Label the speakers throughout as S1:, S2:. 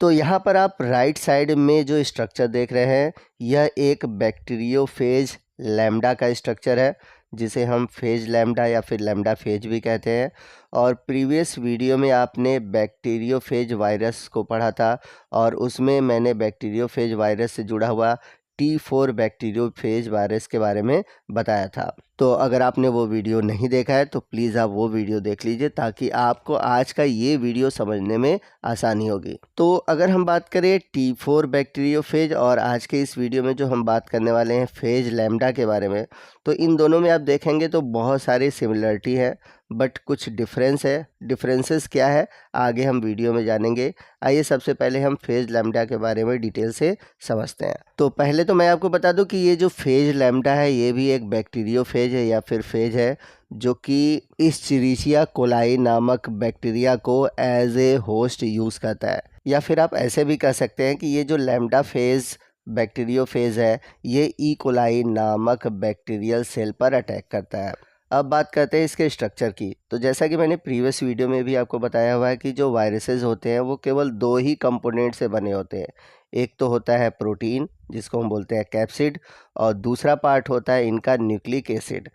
S1: तो यहाँ पर आप राइट साइड में जो स्ट्रक्चर देख रहे हैं, यह एक बैक्टीरियोफेज लैम्डा का स्ट्रक्चर है, जिसे हम फेज लैम्डा या फिर लैम्डा फेज भी कहते हैं। और प्रीवियस वीडियो में आपने बैक्टीरियोफेज वायरस को पढ़ा था, और उसमें मैंने बैक्टीरियोफेज वायरस से जुड़ा हुआ T4 बैक्टीरियोफेज वायरस के बारे में बताया था। तो अगर आपने वो वीडियो नहीं देखा है तो प्लीज़ आप वो वीडियो देख लीजिए, ताकि आपको आज का ये वीडियो समझने में आसानी होगी। तो अगर हम बात करें T4 बैक्टीरियोफेज और आज के इस वीडियो में जो हम बात करने वाले हैं फेज लैम्डा के बारे में, तो इन दोनों में आप देखेंगे तो बहुत सारी सिमिलरिटी है, बट कुछ डिफरेंस है। डिफरेंसेस क्या है आगे हम वीडियो में जानेंगे। आइए सबसे पहले हम फेज लैम्डा के बारे में डिटेल से समझते हैं। तो पहले तो मैं आपको बता दूं कि ये जो फेज लैम्डा है ये भी एक बैक्टीरियोफेज है या फिर फेज है, जो कि इस्चेरिशिया कोलाई नामक बैक्टीरिया को एज ए होस्ट यूज़ करता है। या फिर आप ऐसे भी कह सकते हैं कि ये जो लैम्डा फेज बैक्टीरियोफेज है ये ई कोलाई नामक बैक्टीरियल सेल पर अटैक करता है। अब बात करते हैं इसके स्ट्रक्चर की। तो जैसा कि मैंने प्रीवियस वीडियो में भी आपको बताया हुआ है कि जो वायरसेस होते हैं वो केवल दो ही कंपोनेंट से बने होते हैं। एक तो होता है प्रोटीन, जिसको हम बोलते हैं कैप्सिड, और दूसरा पार्ट होता है इनका न्यूक्लिक एसिड।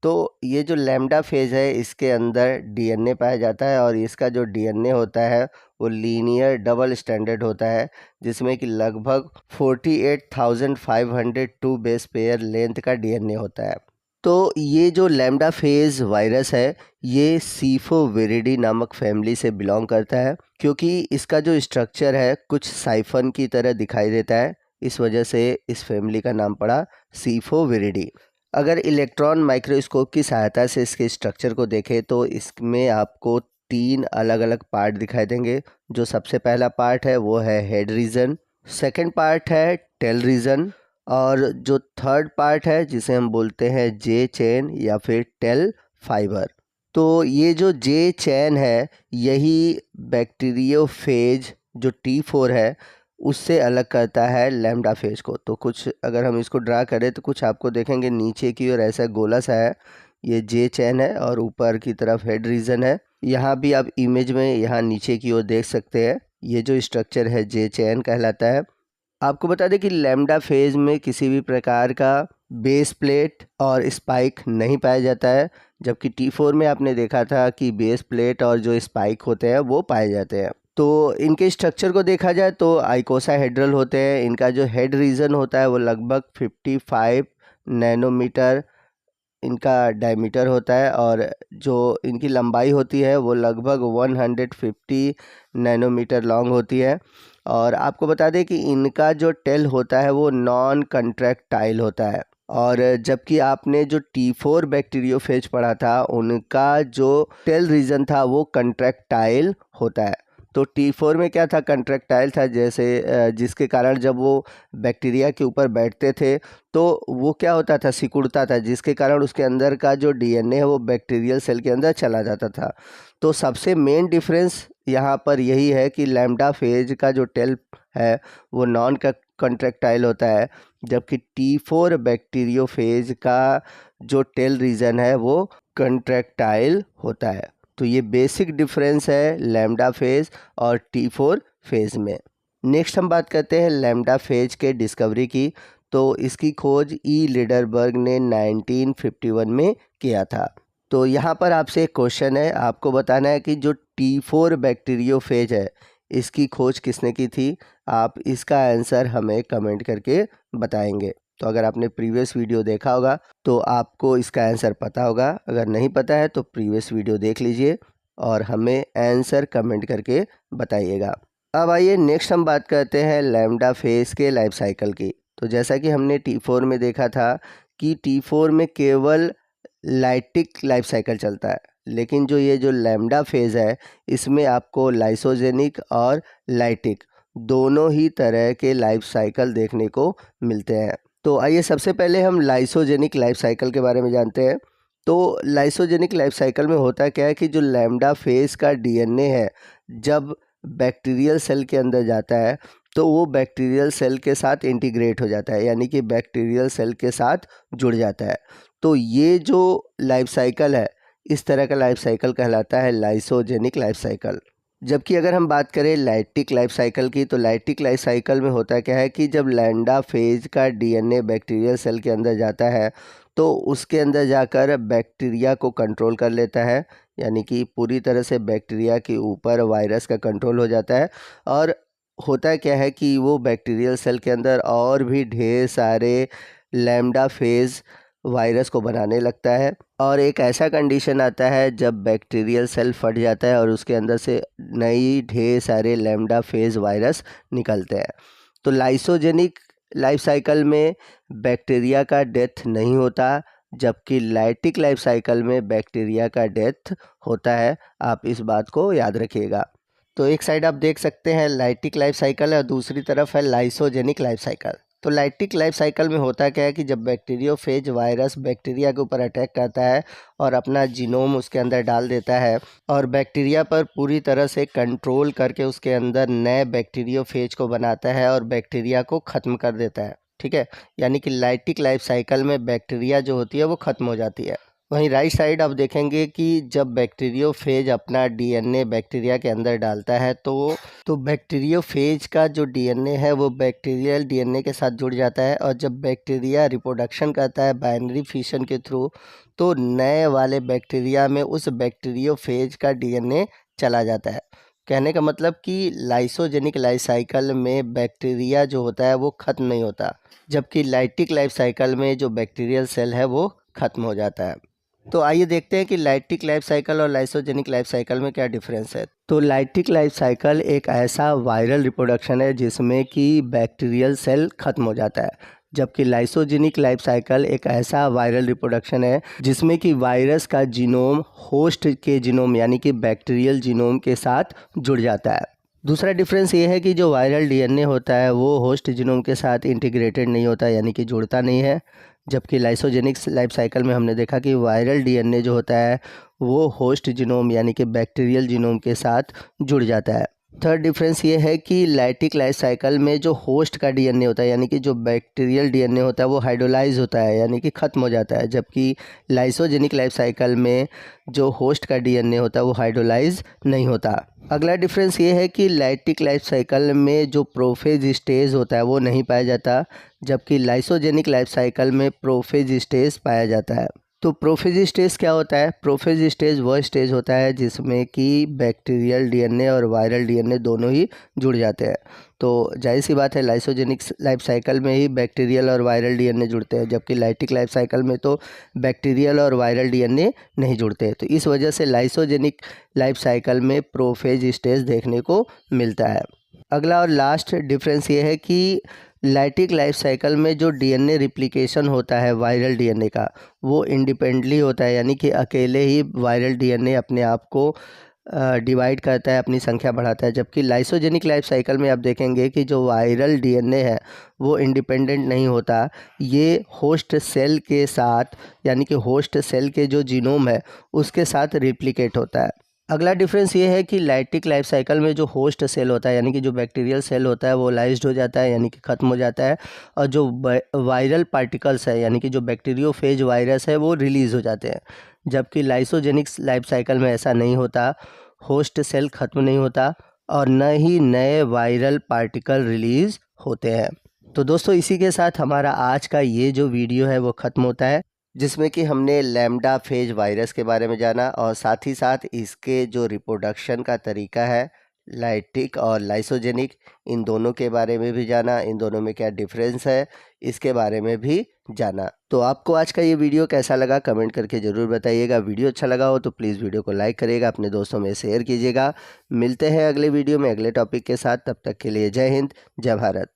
S1: तो ये जो लैम्डा फेज है इसके अंदर डीएनए पाया जाता है, और इसका जो डीएनए होता है वो लीनियर डबल स्टैंडर्ड होता है, जिसमें कि लगभग 48,502 बेस पेयर लेंथ का डीएनए होता है। तो ये जो लैम्डा फेज वायरस है ये सीफोविरिडी नामक फैमिली से बिलोंग करता है, क्योंकि इसका जो स्ट्रक्चर है कुछ साइफन की तरह दिखाई देता है, इस वजह से इस फैमिली का नाम पड़ा सीफोविरिडी। अगर इलेक्ट्रॉन माइक्रोस्कोप की सहायता से इसके स्ट्रक्चर को देखें तो इसमें आपको तीन अलग अलग पार्ट दिखाई देंगे। जो सबसे पहला पार्ट है वो है हेड रीजन, सेकंड पार्ट है टेल रीजन, और जो थर्ड पार्ट है जिसे हम बोलते हैं जे चेन या फिर टेल फाइबर। तो ये जो जे चेन है यही बैक्टीरियोफेज जो T4 है उससे अलग करता है लैम्डा फेज को। तो कुछ अगर हम इसको ड्रा करें तो कुछ आपको देखेंगे नीचे की ओर ऐसा गोला सा है, ये जे चेन है, और ऊपर की तरफ हेड रीजन है। यहाँ भी आप इमेज में यहाँ नीचे की ओर देख सकते हैं, ये जो स्ट्रक्चर है जे चेन कहलाता है। आपको बता दें कि लैम्डा फेज में किसी भी प्रकार का बेस प्लेट और स्पाइक नहीं पाया जाता है, जबकि T4 में आपने देखा था कि बेस प्लेट और जो स्पाइक होते हैं वो पाए जाते हैं। तो इनके स्ट्रक्चर को देखा जाए तो आइकोसाहेड्रल होते हैं। इनका जो हेड रीजन होता है वो लगभग 55 नैनोमीटर इनका डायमीटर होता है, और जो इनकी लंबाई होती है वो लगभग 150 नैनोमीटर लॉन्ग होती है। और आपको बता दें कि इनका जो टेल होता है वो नॉन कंट्रैक्टाइल होता है, और जबकि आपने जो T4 बैक्टीरियोफेज पढ़ा था उनका जो टेल रीजन था वो कंट्रैक्टाइल होता है। तो T4 में क्या था, कंट्रैक्टाइल था, जैसे जिसके कारण जब वो बैक्टीरिया के ऊपर बैठते थे तो वो क्या होता था, सिकुड़ता था, जिसके कारण उसके अंदर का जो डीएनए है वो बैक्टीरियल सेल के अंदर चला जाता था। तो सबसे मेन डिफरेंस यहाँ पर यही है कि लैम्डा फेज का जो टेल है वो नॉन कंट्रैक्टाइल होता है, जबकि T4 बैक्टीरियोफेज का जो टेल रीजन है वो कंट्रैक्टाइल होता है। तो ये बेसिक डिफरेंस है लैम्डा फेज और T4 फेज में। नेक्स्ट हम बात करते हैं लैम्डा फेज के डिस्कवरी की। तो इसकी खोज ई लीडरबर्ग ने 1951 में किया था। तो यहाँ पर आपसे एक क्वेश्चन है, आपको बताना है कि जो T4 बैक्टीरियोफेज है इसकी खोज किसने की थी। आप इसका आंसर हमें कमेंट करके बताएंगे। तो अगर आपने प्रीवियस वीडियो देखा होगा तो आपको इसका आंसर पता होगा, अगर नहीं पता है तो प्रीवियस वीडियो देख लीजिए और हमें आंसर कमेंट करके बताइएगा। अब आइए नेक्स्ट हम बात करते हैं लैम्डा फेज के लाइफ साइकिल की। तो जैसा कि हमने T4 में देखा था कि T4 में केवल लाइटिक लाइफ साइकिल चलता है, लेकिन जो लैम्डा फेज है इसमें आपको लाइसोजेनिक और लाइटिक दोनों ही तरह के लाइफ साइकिल देखने को मिलते हैं। तो आइए सबसे पहले हम लाइसोजेनिक लाइफ साइकिल के बारे में जानते हैं। तो लाइसोजेनिक लाइफ साइकिल में होता क्या है कि जो लैम्डा फेज का डीएनए है जब बैक्टीरियल सेल के अंदर जाता है तो वो बैक्टीरियल सेल के साथ इंटीग्रेट हो जाता है, यानी कि बैक्टीरियल सेल के साथ जुड़ जाता है। तो ये जो लाइफ साइकिल है इस तरह का लाइफ साइकिल कहलाता है लाइसोजेनिक लाइफ साइकिल। जबकि अगर हम बात करें लाइटिक लाइफ साइकिल की, तो लाइटिक लाइफ साइकिल में होता क्या है कि जब लैम्डा फेज का डीएनए बैक्टीरियल सेल के अंदर जाता है तो उसके अंदर जाकर बैक्टीरिया को कंट्रोल कर लेता है, यानी कि पूरी तरह से बैक्टीरिया के ऊपर वायरस का कंट्रोल हो जाता है। और होता क्या है कि वो बैक्टीरियल सेल के अंदर और भी ढेर सारे लैम्डा फेज वायरस को बनाने लगता है, और एक ऐसा कंडीशन आता है जब बैक्टीरियल सेल फट जाता है और उसके अंदर से नई ढेर सारे लैम्डा फेज वायरस निकलते हैं। तो लाइसोजेनिक लाइफ साइकिल में बैक्टीरिया का डेथ नहीं होता, जबकि लाइटिक लाइफ साइकिल में बैक्टीरिया का डेथ होता है। आप इस बात को याद रखिएगा। तो एक साइड आप देख सकते हैं लाइटिक लाइफ साइकिल है और दूसरी तरफ है लाइसोजेनिक लाइफ साइकिल। तो लाइटिक लाइफ साइकिल में होता क्या है कि जब बैक्टीरियोफेज वायरस बैक्टीरिया के ऊपर अटैक करता है और अपना जीनोम उसके अंदर डाल देता है और बैक्टीरिया पर पूरी तरह से कंट्रोल करके उसके अंदर नए बैक्टीरियोफेज को बनाता है और बैक्टीरिया को ख़त्म कर देता है। ठीक है, यानी कि लाइटिक लाइफ साइकिल में बैक्टीरिया जो होती है वो ख़त्म हो जाती है। वहीं राइट साइड आप देखेंगे कि जब बैक्टीरियोफेज अपना डीएनए बैक्टीरिया के अंदर डालता है तो बैक्टीरियोफेज का जो डीएनए है वो बैक्टीरियल डीएनए के साथ जुड़ जाता है, और जब बैक्टीरिया रिप्रोडक्शन करता है बाइनरी फिशन के थ्रू तो नए वाले बैक्टीरिया में उस बैक्टीरियोफेज का डीएनए चला जाता है। कहने का मतलब कि लाइसोजेनिक लाइफ साइकिल में बैक्टीरिया जो होता है वो ख़त्म नहीं होता, जबकि लाइटिक लाइफ साइकिल में जो बैक्टीरियल सेल है वो ख़त्म हो जाता है। तो आइए देखते हैं कि लाइटिक लाइफ साइकिल और लाइसोजेनिक लाइफ साइकिल में क्या डिफरेंस है। तो लाइटिक लाइफ साइकिल एक ऐसा वायरल रिप्रोडक्शन है जिसमें कि बैक्टीरियल सेल ख़त्म हो जाता है, जबकि लाइसोजेनिक लाइफ साइकिल एक ऐसा वायरल रिप्रोडक्शन है जिसमें कि वायरस का जीनोम होस्ट के जीनोम यानी कि बैक्टीरियल जीनोम के साथ जुड़ जाता है। दूसरा डिफरेंस ये है कि जो वायरल डीएनए होता है वो होस्ट जीनोम के साथ इंटीग्रेटेड नहीं होता, यानी कि जुड़ता नहीं है, जबकि लाइसोजेनिक लाइफ साइकिल में हमने देखा कि वायरल डीएनए जो होता है वो होस्ट जीनोम यानी कि बैक्टीरियल जीनोम के साथ जुड़ जाता है। थर्ड डिफरेंस ये है कि लाइटिक लाइफ साइकिल में जो होस्ट का डीएनए होता है यानी कि जो बैक्टीरियल डीएनए होता है वो हाइड्रोलाइज होता है, यानी कि ख़त्म हो जाता है, जबकि लाइसोजेनिक लाइफ साइकिल में जो होस्ट का डीएनए होता है वो हाइड्रोलाइज नहीं होता। अगला डिफरेंस ये है कि लाइटिक लाइफ साइकिल में जो प्रोफेज स्टेज होता है वो नहीं पाया जाता, जबकि लाइसोजेनिक लाइफ साइकिल में प्रोफेज स्टेज पाया जाता है। तो प्रोफेज स्टेज क्या होता है? प्रोफेज स्टेज वह स्टेज होता है जिसमें कि बैक्टीरियल डीएनए और वायरल डीएनए दोनों ही जुड़ जाते हैं। तो जाहिर सी बात है लाइसोजेनिक लाइफ साइकिल में ही बैक्टीरियल और वायरल डीएनए जुड़ते हैं, जबकि लाइटिक लाइफ साइकिल में तो बैक्टीरियल और वायरल डीएनए नहीं जुड़ते। तो इस वजह से लाइसोजेनिक लाइफ साइकिल में प्रोफेज स्टेज देखने को मिलता है। अगला और लास्ट डिफरेंस ये है कि लाइटिक लाइफ साइकिल में जो डीएनए रिप्लिकेशन होता है वायरल डीएनए का वो इंडिपेंडेंटली होता है, यानी कि अकेले ही वायरल डीएनए अपने आप को डिवाइड करता है, अपनी संख्या बढ़ाता है, जबकि लाइसोजेनिक लाइफ साइकिल में आप देखेंगे कि जो वायरल डीएनए है वो इंडिपेंडेंट नहीं होता, ये होस्ट सेल के साथ यानी कि होस्ट सेल के जो जीनोम है उसके साथ रिप्लिकेट होता है। अगला डिफरेंस ये है कि लाइटिक लाइफ साइकिल में जो होस्ट सेल होता है यानी कि जो बैक्टीरियल सेल होता है वो लाइज्ड हो जाता है, यानी कि ख़त्म हो जाता है, और जो वायरल पार्टिकल्स है यानी कि जो बैक्टीरियोफेज वायरस है वो रिलीज़ हो जाते हैं, जबकि लाइसोजेनिक लाइफ साइकिल में ऐसा नहीं होता, होस्ट सेल ख़त्म नहीं होता और न ही नए वायरल पार्टिकल रिलीज़ होते हैं। तो दोस्तों इसी के साथ हमारा आज का ये जो वीडियो है वो ख़त्म होता है, जिसमें कि हमने लैम्डा फेज वायरस के बारे में जाना और साथ ही साथ इसके जो रिप्रोडक्शन का तरीका है लाइटिक और लाइसोजेनिक, इन दोनों के बारे में भी जाना, इन दोनों में क्या डिफरेंस है इसके बारे में भी जाना। तो आपको आज का ये वीडियो कैसा लगा कमेंट करके ज़रूर बताइएगा। वीडियो अच्छा लगा हो तो प्लीज़ वीडियो को लाइक करिएगा, अपने दोस्तों में शेयर कीजिएगा। मिलते हैं अगले वीडियो में अगले टॉपिक के साथ, तब तक के लिए जय हिंद, जय भारत।